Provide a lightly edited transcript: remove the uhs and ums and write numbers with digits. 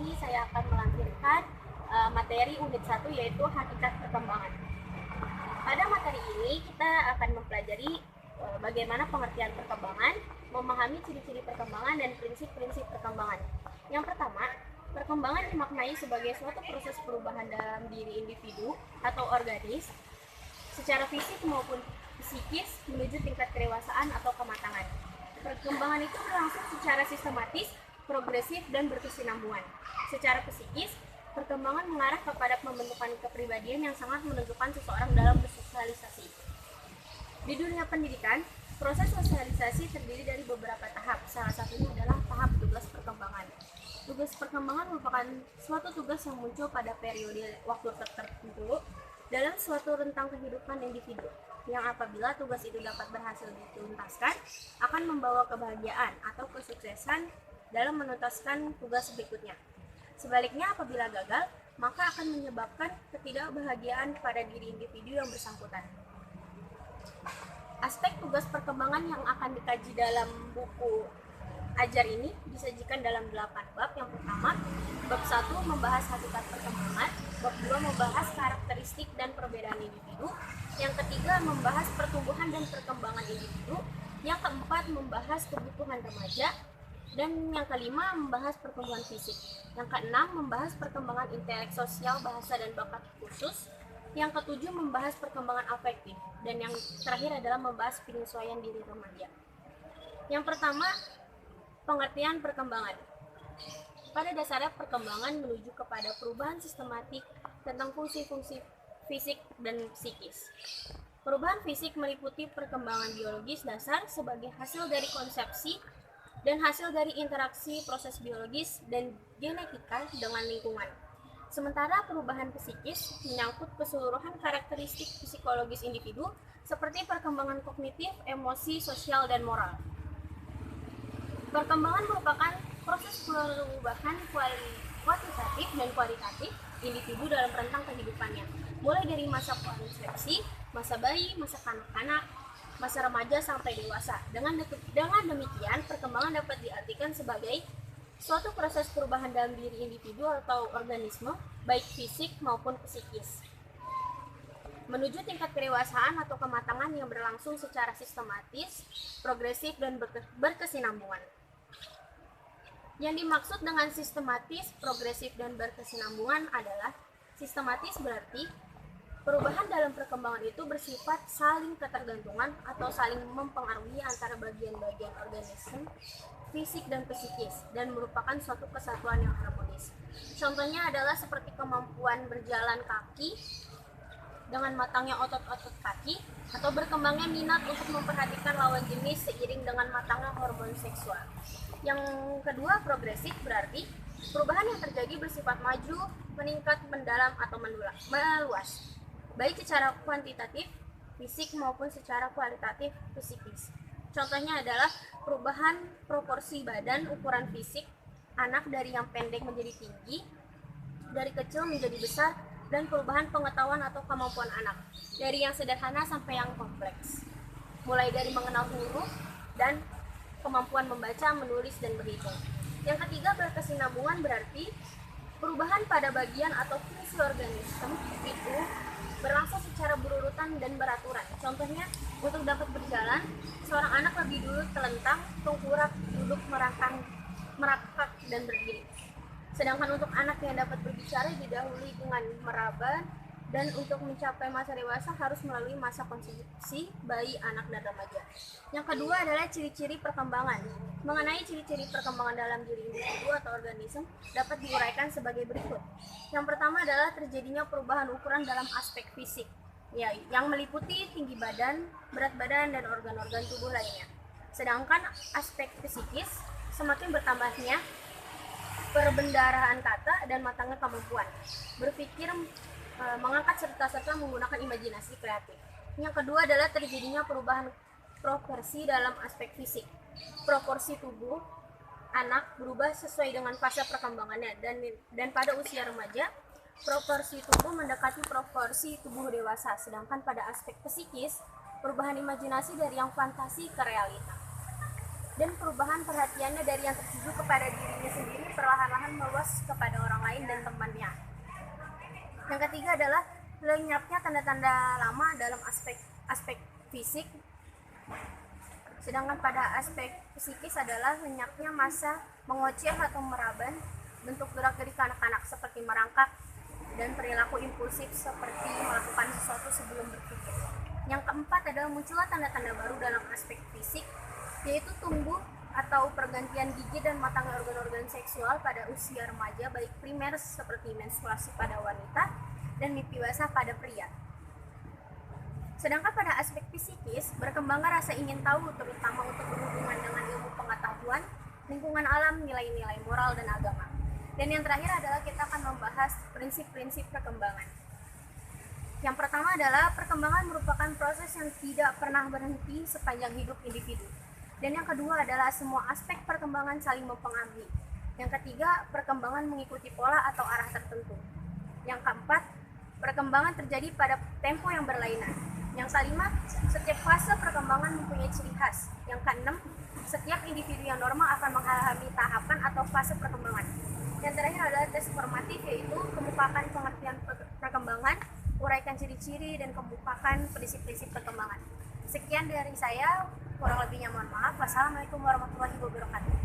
ini saya akan melampirkan materi unit 1 yaitu hakikat perkembangan. Pada materi ini kita akan mempelajari bagaimana pengertian perkembangan, memahami ciri-ciri perkembangan dan prinsip-prinsip perkembangan. Yang pertama, perkembangan dimaknai sebagai suatu proses perubahan dalam diri individu atau organisme secara fisik maupun psikis menuju tingkat kedewasaan atau kematangan. Perkembangan itu berlangsung secara sistematis, progresif, dan berkesinambungan. Secara psikis, perkembangan mengarah kepada pembentukan kepribadian yang sangat menentukan seseorang dalam bersosialisasi. Di dunia pendidikan, proses sosialisasi terdiri dari beberapa tahap. Salah satunya adalah tahap tugas perkembangan. Tugas perkembangan merupakan suatu tugas yang muncul pada periode waktu tertentu dalam suatu rentang kehidupan individu, yang apabila tugas itu dapat berhasil dituntaskan, akan membawa kebahagiaan atau kesuksesan dalam menuntaskan tugas berikutnya. Sebaliknya, apabila gagal, maka akan menyebabkan ketidakbahagiaan pada diri individu yang bersangkutan. Aspek tugas perkembangan yang akan dikaji dalam buku ajar ini disajikan dalam 8 bab. Yang pertama, bab 1 membahas hakikat perkembangan, bab 2 membahas karakteristik dan perbedaan individu, yang ketiga membahas pertumbuhan dan perkembangan individu, yang keempat membahas kebutuhan remaja, dan yang kelima membahas pertumbuhan fisik, yang keenam membahas perkembangan intelek, sosial, bahasa, dan bakat khusus, yang ketujuh membahas perkembangan afektif, dan yang terakhir adalah membahas penyesuaian diri remaja. Yang pertama, pengertian perkembangan. Pada dasarnya perkembangan menuju kepada perubahan sistematik tentang fungsi-fungsi fisik dan psikis. Perubahan fisik meliputi perkembangan biologis dasar sebagai hasil dari konsepsi dan hasil dari interaksi proses biologis dan genetika dengan lingkungan. Sementara perubahan psikis menyangkut keseluruhan karakteristik psikologis individu seperti perkembangan kognitif, emosi, sosial, dan moral. Perkembangan merupakan proses perubahan kuantitatif dan kualitatif individu dalam rentang kehidupannya, mulai dari masa konsepsi, masa bayi, masa kanak-kanak, masa remaja sampai dewasa. Dengan demikian, perkembangan dapat diartikan sebagai suatu proses perubahan dalam diri individu atau organisme, baik fisik maupun psikis, menuju tingkat kedewasaan atau kematangan yang berlangsung secara sistematis, progresif, dan berkesinambungan. Yang dimaksud dengan sistematis, progresif, dan berkesinambungan adalah sistematis berarti perubahan dalam perkembangan itu bersifat saling ketergantungan atau saling mempengaruhi antara bagian-bagian organisme fisik dan psikis dan merupakan suatu kesatuan yang harmonis. Contohnya adalah seperti kemampuan berjalan kaki dengan matangnya otot-otot kaki atau berkembangnya minat untuk memperhatikan lawan jenis seiring dengan matangnya hormon seksual. Yang kedua, progresif berarti perubahan yang terjadi bersifat maju, meningkat, mendalam, atau meluas, baik secara kuantitatif, fisik, maupun secara kualitatif, psikis. Contohnya adalah perubahan proporsi badan, ukuran fisik, anak dari yang pendek menjadi tinggi, dari kecil menjadi besar, dan perubahan pengetahuan atau kemampuan anak, dari yang sederhana sampai yang kompleks, mulai dari mengenal huruf dan kemampuan membaca, menulis, dan berhitung. Yang ketiga, berkesinambungan berarti perubahan pada bagian atau fungsi organisme itu berlangsung secara berurutan dan beraturan. Contohnya, untuk dapat berjalan, seorang anak lebih dulu telentang, tengkurap, duduk, merangkak, dan berdiri. Sedangkan untuk anak yang dapat berbicara didahului dengan meraba, dan untuk mencapai masa dewasa harus melalui masa konsumsi bayi, anak, dan remaja. Yang kedua adalah ciri-ciri perkembangan. Mengenai ciri-ciri perkembangan dalam diri individu atau organisme dapat diuraikan sebagai berikut. Yang pertama adalah terjadinya perubahan ukuran dalam aspek fisik, yang meliputi tinggi badan, berat badan, dan organ-organ tubuh lainnya. Sedangkan aspek psikis semakin bertambahnya perbendaharaan kata dan matangnya kemampuan berpikir, mengangkat serta menggunakan imajinasi kreatif. Yang kedua adalah terjadinya perubahan proporsi dalam aspek fisik. Proporsi tubuh anak berubah sesuai dengan fase perkembangannya, dan pada usia remaja proporsi tubuh mendekati proporsi tubuh dewasa. Sedangkan pada aspek psikis, perubahan imajinasi dari yang fantasi ke realita. dan perubahan perhatiannya dari yang tertuju kepada dirinya sendiri perlahan-lahan meluas kepada orang lain dan temannya. Yang ketiga adalah lenyapnya tanda-tanda lama dalam aspek fisik, sedangkan pada aspek psikis adalah lenyapnya masa mengoceh atau meraban, bentuk gerak-gerik anak-anak seperti merangkak, dan perilaku impulsif seperti melakukan sesuatu sebelum berpikir. Yang keempat adalah munculnya tanda-tanda baru dalam aspek fisik, yaitu tumbuh atau pergantian gigi dan matangnya organ-organ seksual pada usia remaja, baik primer seperti menstruasi pada wanita dan mimpi basah pada pria. Sedangkan pada aspek psikis, berkembangnya rasa ingin tahu terutama untuk berhubungan dengan ilmu pengetahuan, lingkungan alam, nilai-nilai moral dan agama. Dan yang terakhir adalah kita akan membahas prinsip-prinsip perkembangan. Yang pertama adalah perkembangan merupakan proses yang tidak pernah berhenti sepanjang hidup individu. Dan yang kedua adalah semua aspek perkembangan saling mempengaruhi. Yang ketiga, perkembangan mengikuti pola atau arah tertentu. Yang keempat, perkembangan terjadi pada tempo yang berlainan. Yang kelima, setiap fase perkembangan mempunyai ciri khas. Yang keenam, setiap individu yang normal akan mengalami tahapan atau fase perkembangan. Yang terakhir adalah tes formatif, yaitu kemukakan pengertian perkembangan, uraikan ciri-ciri, dan kemukakan prinsip-prinsip perkembangan. Sekian dari saya, kurang lebihnya mohon maaf. Wassalamualaikum warahmatullahi wabarakatuh.